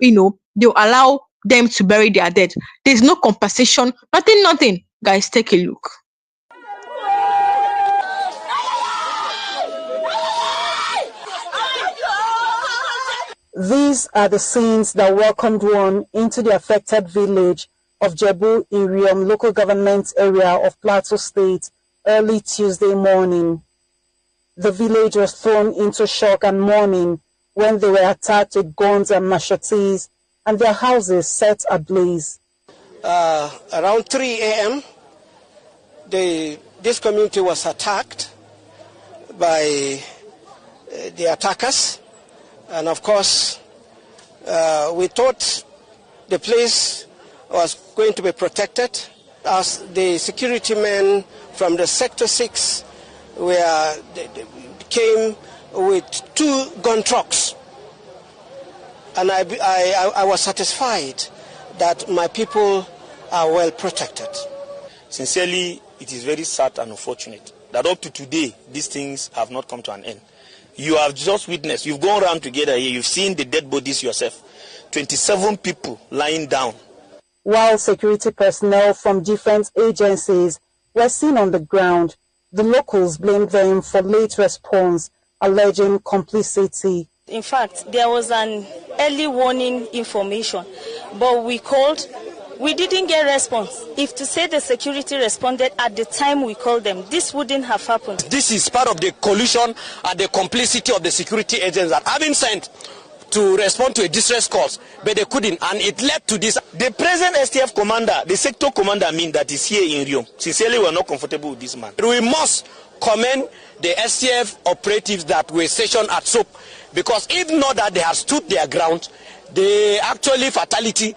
them to bury their dead. There's no compensation, nothing. Guys, take a look. These are the scenes that welcomed one into the affected village of Jebu Iriom local government area of Plateau State early Tuesday morning. The village was thrown into shock and mourning when they were attacked with guns and machetes and their houses set ablaze. Around 3 a.m., this community was attacked by the attackers. And of course, we thought the place was going to be protected as the security men from the Sector 6 they came with 2 gun trucks. And I was satisfied that my people are well protected. Sincerely, it is very sad and unfortunate that up to today, these things have not come to an end. You have just witnessed, you've gone around together here, you've seen the dead bodies yourself. 27 people lying down. While security personnel from different agencies were seen on the ground, the locals blamed them for late response, alleging complicity. In fact, there was an early warning information, but we called. We didn't get response. If to say the security responded at the time we called them, this wouldn't have happened. This is part of the collusion and the complicity of the security agents that have been sent to respond to a distress call, but they couldn't, and it led to this. The present STF commander, the sector commander, that is here in Rio, sincerely, we are not comfortable with this man. We must commend the STF operatives that were stationed at SOAP, because if not that they have stood their ground, the actually fatality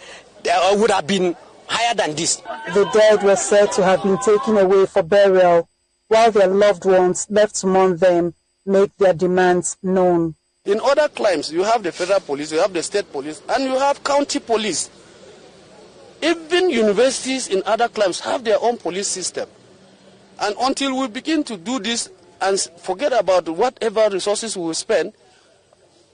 would have been higher than this. The dead were said to have been taken away for burial, while their loved ones left to mourn them make their demands known. In other crimes, you have the federal police, you have the state police, and you have county police. Even universities in other crimes have their own police system. And until we begin to do this and forget about whatever resources we will spend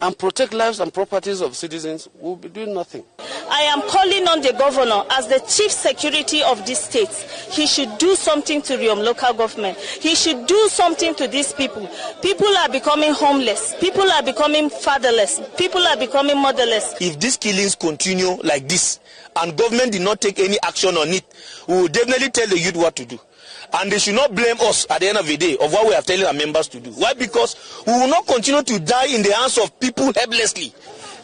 and protect lives and properties of citizens, we'll be doing nothing. I am calling on the governor as the chief security of this state. He should do something to Riom local government. He should do something to these people. People are becoming homeless. People are becoming fatherless. People are becoming motherless. If these killings continue like this and government did not take any action on it, we will definitely tell the youth what to do. And they should not blame us at the end of the day of what we are telling our members to do. Why? Because we will not continue to die in the hands of people helplessly.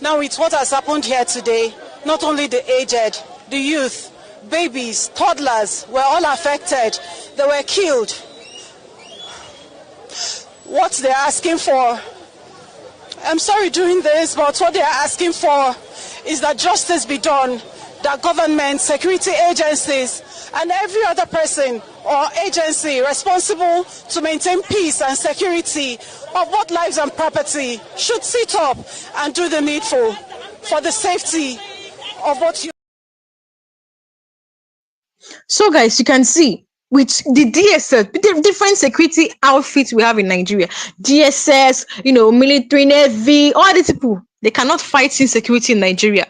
Now with what has happened here today, not only the aged, the youth, babies, toddlers were all affected. They were killed. What they're asking for, I'm sorry doing this, but what they're asking for is that justice be done, that government, security agencies, and every other person or agency responsible to maintain peace and security of what lives and property should sit up and do the needful for the safety of what you. So guys, you can see with the DSS, the different security outfits we have in Nigeria, DSS, military, navy, all these people, they cannot fight insecurity in Nigeria.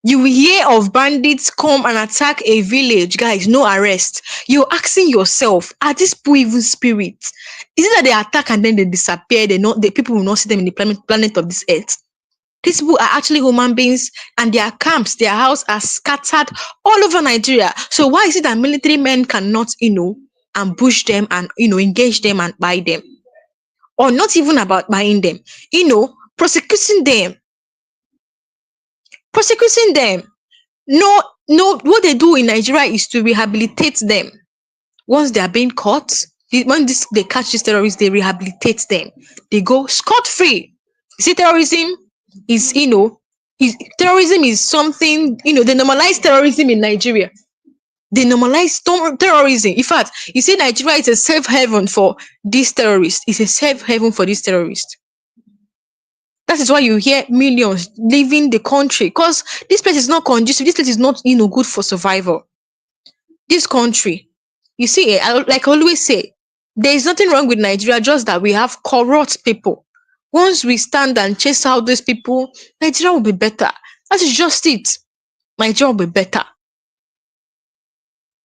You will hear of bandits come and attack a village, guys, no arrest. You're asking yourself, are these people even spirits? Is it that they attack and then they disappear? The people will not see them in the planet of this earth. These people are actually human beings, and their camps, their houses are scattered all over Nigeria. So why is it that military men cannot, ambush them and, engage them and buy them? Or not even about buying them, prosecuting them. Prosecuting them. No, what they do in Nigeria is to rehabilitate them. Once they are being caught, when they catch these terrorists, they rehabilitate them. They go scot-free. You see, terrorism is, terrorism is something, they normalize terrorism in Nigeria. They normalize terrorism. In fact, you see, Nigeria is a safe haven for these terrorists. It's a safe haven for these terrorists. That is why you hear millions leaving the country, because this place is not conducive. This place is not, good for survival. This country, you see, like I always say, there is nothing wrong with Nigeria, just that we have corrupt people. Once we stand and chase out these people, Nigeria will be better. That is just it. Nigeria will be better.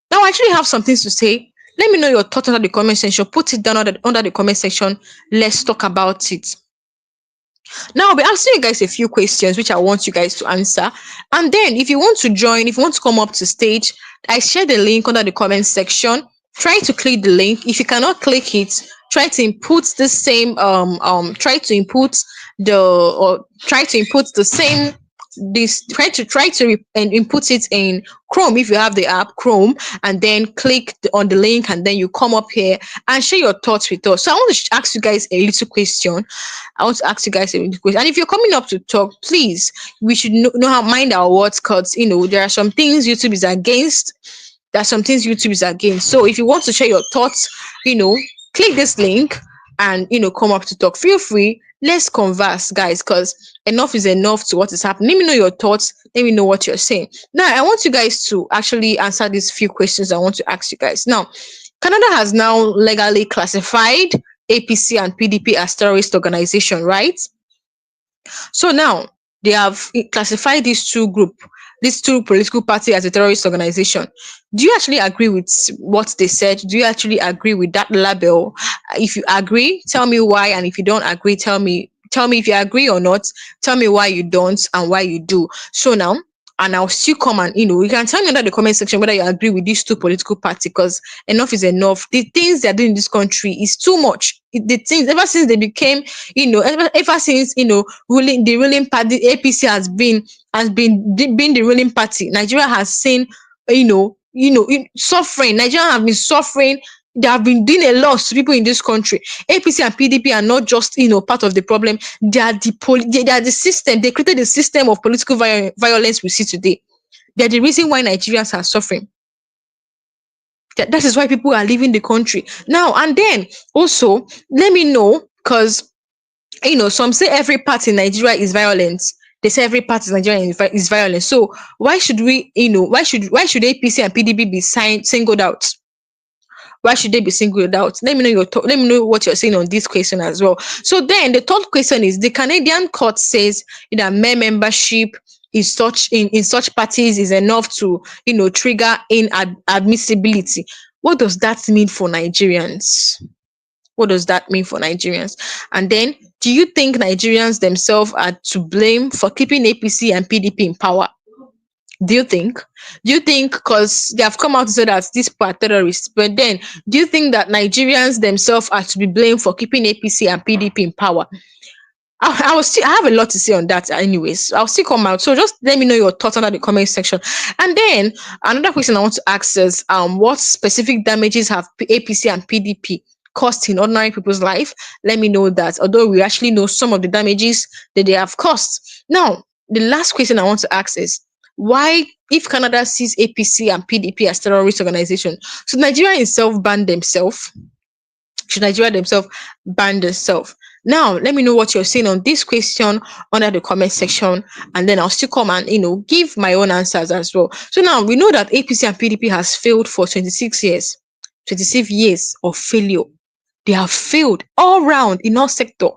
Now, I actually have some things to say. Let me know your thoughts under the comment section. Put it down under the comment section. Let's talk about it. Now, I'll be asking you guys a few questions which I want you guys to answer. And then if you want to join, if you want to come up to stage, I share the link under the comment section. Try to click the link. If you cannot click it, try to input the same try to input it in Chrome if you have the app Chrome, and then click on the link, and then you come up here and share your thoughts with us. So I want to ask you guys a little question. And if you're coming up to talk, please, we should know how mind our words, because there are some things YouTube is against. There are some things YouTube is against. So if you want to share your thoughts, click this link and come up to talk. Feel free. Let's converse, guys, because enough is enough to what is happening. Let me know your thoughts. Let me know what you're saying. Now, I want you guys to actually answer these few questions I want to ask you guys. Now, Canada has now legally classified APC and PDP as terrorist organization, right? So now they have classified these two political party as a terrorist organization. Do you actually agree with what they said? Do you actually agree with that label? If you agree, tell me why, and if you don't agree, tell me if you agree or not. Tell me why you don't and why you do. So now, and I'll still come and you can tell me under the comment section whether you agree with these two political parties, because enough is enough. The things they're doing in this country is too much. The things ever since they became, ever since the ruling party, APC has been the ruling party. Nigeria has seen suffering. Nigeria have been suffering. They have been doing a lot to people in this country. APC and PDP are not just part of the problem. They are the system. They created the system of political violence we see today. They are the reason why Nigerians are suffering. That is why people are leaving the country now. And then also, let me know, because some say every party in Nigeria is violent. They say every party in Nigeria is violent. So why should we, why should APC and PDP be singled out? Why should they be singled out? Let me know let me know what you're saying on this question as well. So then the third question is, the Canadian court says that mere membership in such parties is enough to trigger inadmissibility. What does that mean for Nigerians? What does that mean for Nigerians? And then, do you think Nigerians themselves are to blame for keeping APC and PDP in power? Do you think, because they have come out to say that these people are terrorists, but then do you think that Nigerians themselves are to be blamed for keeping APC and PDP in power? I have a lot to say on that anyways. I'll still come out. So just let me know your thoughts under the comment section. And then another question I want to ask is, what specific damages have APC and PDP caused in ordinary people's life? Let me know that, although we actually know some of the damages that they have caused. Now, the last question I want to ask is, why, if Canada sees APC and PDP as terrorist organization, should Nigeria itself ban themselves? Should Nigeria themselves ban themselves? Now, let me know what you're saying on this question under the comment section, and then I'll still come and give my own answers as well. So now we know that APC and PDP has failed for 26 years. 26 years of failure. They have failed all round in all sector.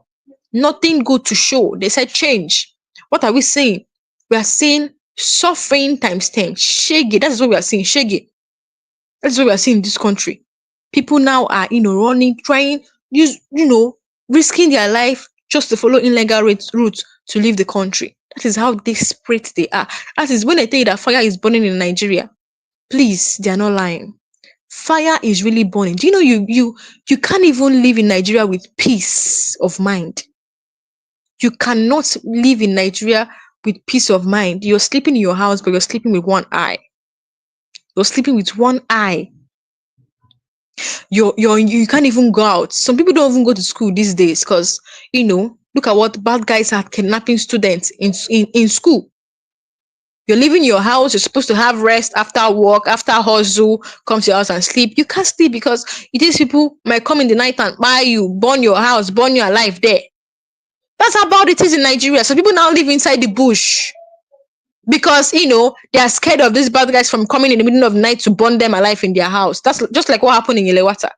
Nothing good to show. They said change. What are we saying? We are saying suffering times 10. Shege. That is what we are seeing. Shege. That's what we are seeing in this country. People now are, running, trying, risking their life just to follow illegal routes to leave the country. That is how desperate they are. That is when I tell you that fire is burning in Nigeria. Please, they are not lying. Fire is really burning. Do you know you can't even live in Nigeria with peace of mind? You cannot live in Nigeria with peace of mind. You're sleeping in your house, but you're sleeping with one eye. You're sleeping with one eye. You can't even go out. Some people don't even go to school these days because look at what bad guys are kidnapping students in school. You're leaving your house. You're supposed to have rest after work, after hustle. Come to your house and sleep. You can't sleep because these people might come in the night and buy you, burn your house, burn your life there. That's how bad it is in Nigeria. So people now live inside the bush because they are scared of these bad guys from coming in the middle of the night to burn them alive in their house. That's just like what happened in Yelewata.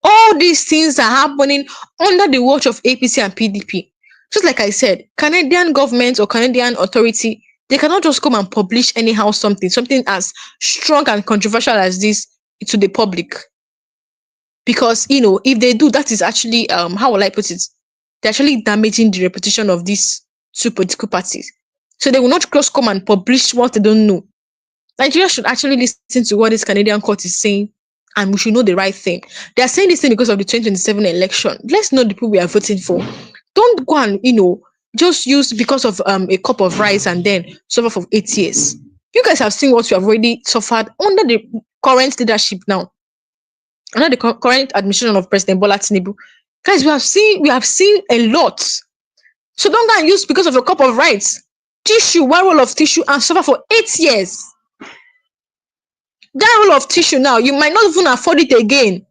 All these things are happening under the watch of APC and PDP. Just like I said, Canadian government or Canadian authority, they cannot just come and publish anyhow something as strong and controversial as this to the public. Because if they do, that is actually how will I put it? They're actually damaging the reputation of these two political parties. So they will not just come and publish what they don't know. Nigeria should actually listen to what this Canadian court is saying, and we should know the right thing. They are saying this thing because of the 2027 election. Let's know the people we are voting for. Don't go and just use because of a cup of rice and then suffer for 8 years. You guys have seen what you have already suffered under the current leadership now, under the current administration of President Bola Tinubu. Guys, we have seen a lot. So don't go and use because of a cup of rice, tissue, one roll of tissue, and suffer for 8 years. That roll of tissue now, you might not even afford it again.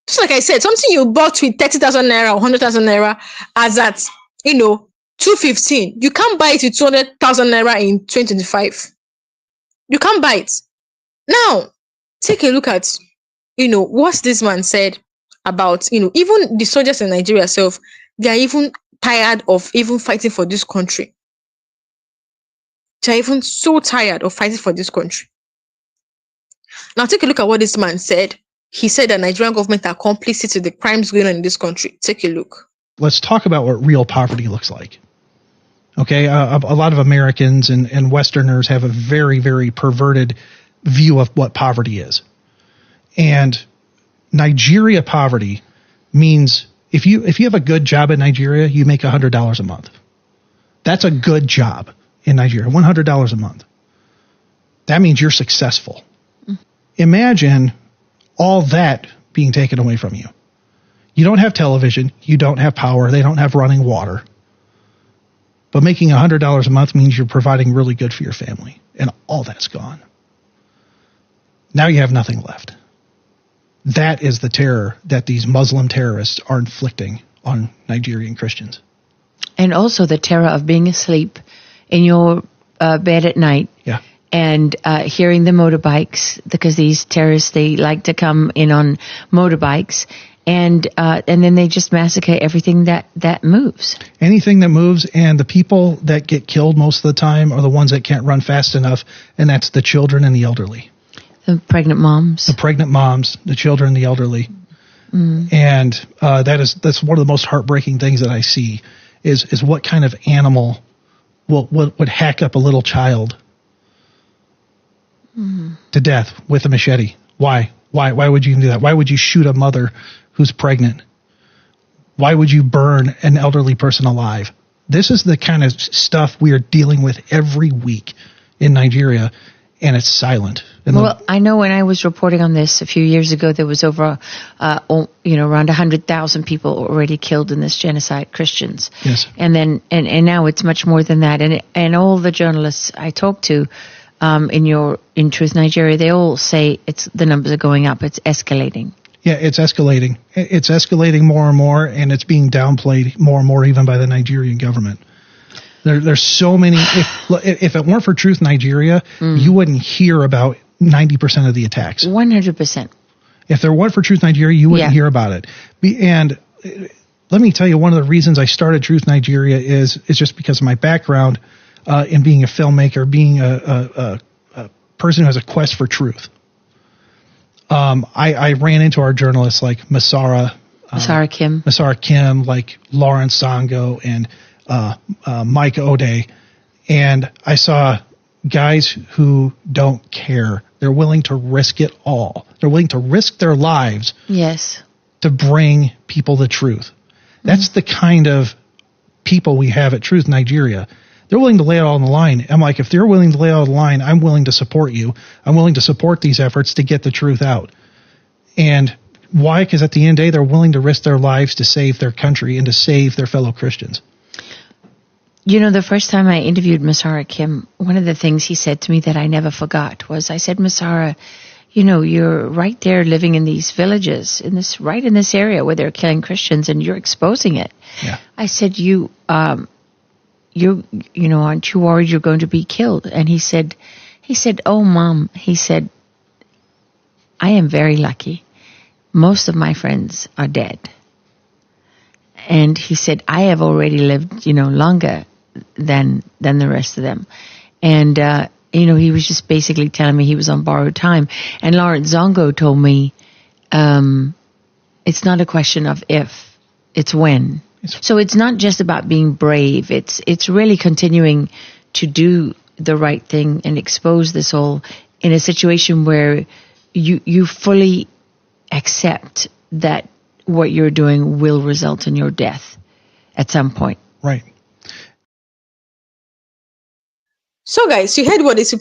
Just like I said, something you bought with 30,000 naira or 100,000 naira as at, 215, you can't buy it with 200,000 naira in 2025. You can't buy it. Now, take a look at, what this man said about, even the soldiers in Nigeria itself, they are even tired of even fighting for this country. They are even so tired of fighting for this country. Now, take a look at what this man said. He said that Nigerian government are complicit to the crimes going on in this country. Take a look. Let's talk about what real poverty looks like. Okay, a lot of Americans and Westerners have a very, very perverted view of what poverty is. And Nigeria poverty means if you have a good job in Nigeria, you make $100 a month. That's a good job in Nigeria, $100 a month. That means you're successful. Imagine all that being taken away from you. You don't have television. You don't have power. They don't have running water. But making $100 a month means you're providing really good for your family. And all that's gone. Now you have nothing left. That is the terror that these Muslim terrorists are inflicting on Nigerian Christians. And also the terror of being asleep in your bed at night. Yeah. And hearing the motorbikes, because these terrorists, they like to come in on motorbikes, and then they just massacre everything that moves. Anything that moves, and the people that get killed most of the time are the ones that can't run fast enough, and that's the children and the elderly. The pregnant moms. The pregnant moms, the children, the elderly. And that's one of the most heartbreaking things that I see is what kind of animal would hack up a little child to death with a machete. Why? Why would you even do that? Why would you shoot a mother who's pregnant? Why would you burn an elderly person alive? This is the kind of stuff we are dealing with every week in Nigeria, and it's silent. Well, I know when I was reporting on this a few years ago, there was over, around 100,000 people already killed in this genocide, Christians. Yes. And then, and now it's much more than that. And all the journalists I talked to, in Truth Nigeria, they all say the numbers are going up. It's escalating. Yeah, it's escalating. It's escalating more and more, and it's being downplayed more and more even by the Nigerian government. There's so many. If it weren't for Truth Nigeria, you wouldn't hear about 90% of the attacks. 100%. If there weren't for Truth Nigeria, you wouldn't hear about it. And let me tell you, one of the reasons I started Truth Nigeria is just because of my background in being a filmmaker, being a person who has a quest for truth. I ran into our journalists like Masara Kim, like Lawrence Sango, and Mike O'Day, and I saw guys who don't care. They're willing to risk it all. They're willing to risk their lives to bring people the truth. That's the kind of people we have at Truth Nigeria. They're willing to lay it all on the line. I'm like, if they're willing to lay it all on the line, I'm willing to support you. I'm willing to support these efforts to get the truth out. And why? Because at the end of the day, they're willing to risk their lives to save their country and to save their fellow Christians. The first time I interviewed Masara Kim, one of the things he said to me that I never forgot was, I said, Masara, you're right there living in these villages, in this area where they're killing Christians, and you're exposing it. Yeah. I said, aren't you worried you're going to be killed? And he said, oh, Mom, he said, I am very lucky. Most of my friends are dead. And he said, I have already lived, longer than the rest of them. And, he was just basically telling me he was on borrowed time. And Lawrence Zongo told me, it's not a question of if, it's when. So it's not just about being brave. It's really continuing to do the right thing and expose this all in a situation where you fully accept that what you're doing will result in your death at some point. Right. So, guys, you heard what these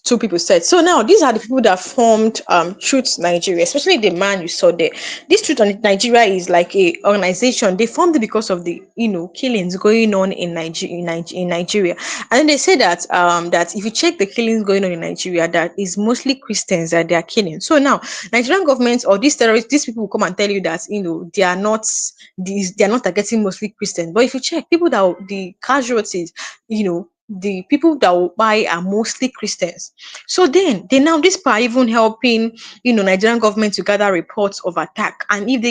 two people said. So now these are the people that formed Truth Nigeria, especially the man you saw there. This Truth Nigeria is like a organization. They formed it because of the killings going on in Nigeria, and then they say that that if you check the killings going on in Nigeria, that is mostly Christians that they are killing. So now Nigerian government or these terrorists, these people will come and tell you that they are not targeting mostly Christians. But if you check people that the casualties, the people that will buy are mostly Christians. So then this part even helping Nigerian government to gather reports of attack. And if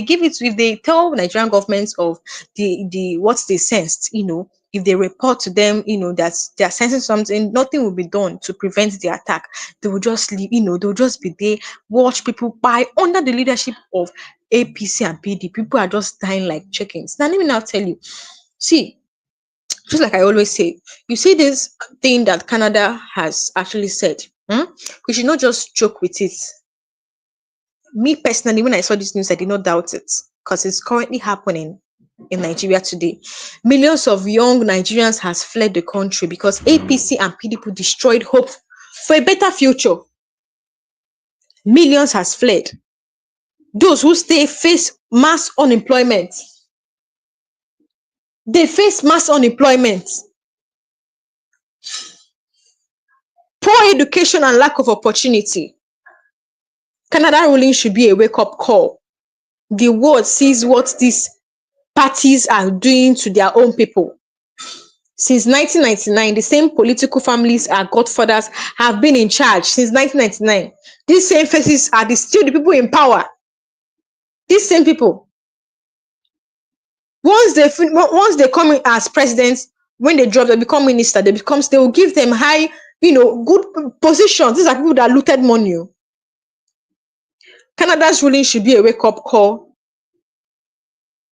they tell Nigerian governments of the what they sensed, if they report to them, that they are sensing something, nothing will be done to prevent the attack. They will just leave, they'll just be there, watch people buy under the leadership of APC and PDP. People are just dying like chickens. Now let me now tell you, see, just like I always say, you see this thing that Canada has actually said, we should not just joke with it. Me personally, when I saw this news, I did not doubt it because it's currently happening in Nigeria today. Millions of young Nigerians has fled the country because APC and PDP destroyed hope for a better future. Millions has fled. Those who stay face mass unemployment. They face mass unemployment. Poor education and lack of opportunity. Canada ruling should be a wake-up call. The world sees what these parties are doing to their own people. Since 1999, the same political families and godfathers have been in charge since 1999. These same faces are still the people in power. These same people. Once they come in as presidents, when they drop, they become minister, they will give them high, good positions. These are people that looted money. Canada's ruling should be a wake-up call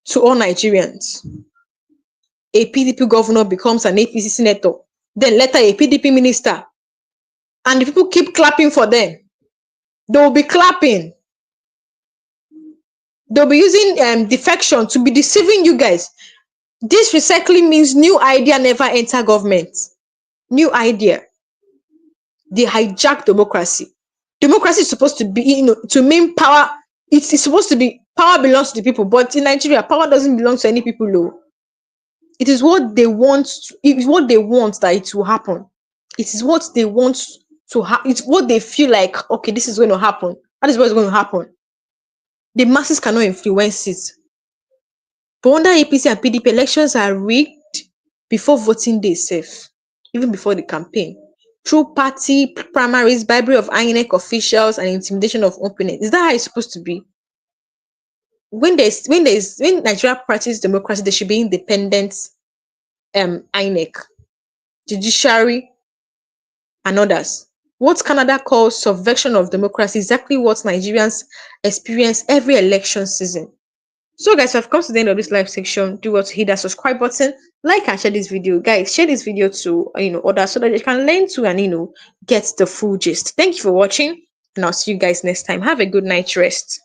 to all Nigerians. A PDP governor becomes an APC senator, then later a PDP minister, and the people keep clapping for them. They will be clapping. They'll be using defection to be deceiving you guys. This recycling means new idea never enter government. New idea. They hijack democracy. Democracy is supposed to be, to mean power. It's supposed to be power belongs to the people, but in Nigeria, power doesn't belong to any people. Though. It is what they want. It is what they want that it will happen. It is what they want to happen. It's what they feel like. Okay, this is going to happen. That is what is going to happen. The masses cannot influence it. But under APC and PDP, elections are rigged before voting day safe, even before the campaign. Through party primaries, bribery of INEC officials, and intimidation of opponents. Is that how it's supposed to be? When Nigeria practices democracy, there should be independent INEC, judiciary, and others. What Canada calls subversion of democracy is exactly what Nigerians experience every election season. So guys, I've come to the end of this live section. Do well to hit that subscribe button, like and share this video. Guys, share this video to others so that they can learn to and get the full gist. Thank you for watching, and I'll see you guys next time. Have a good night rest.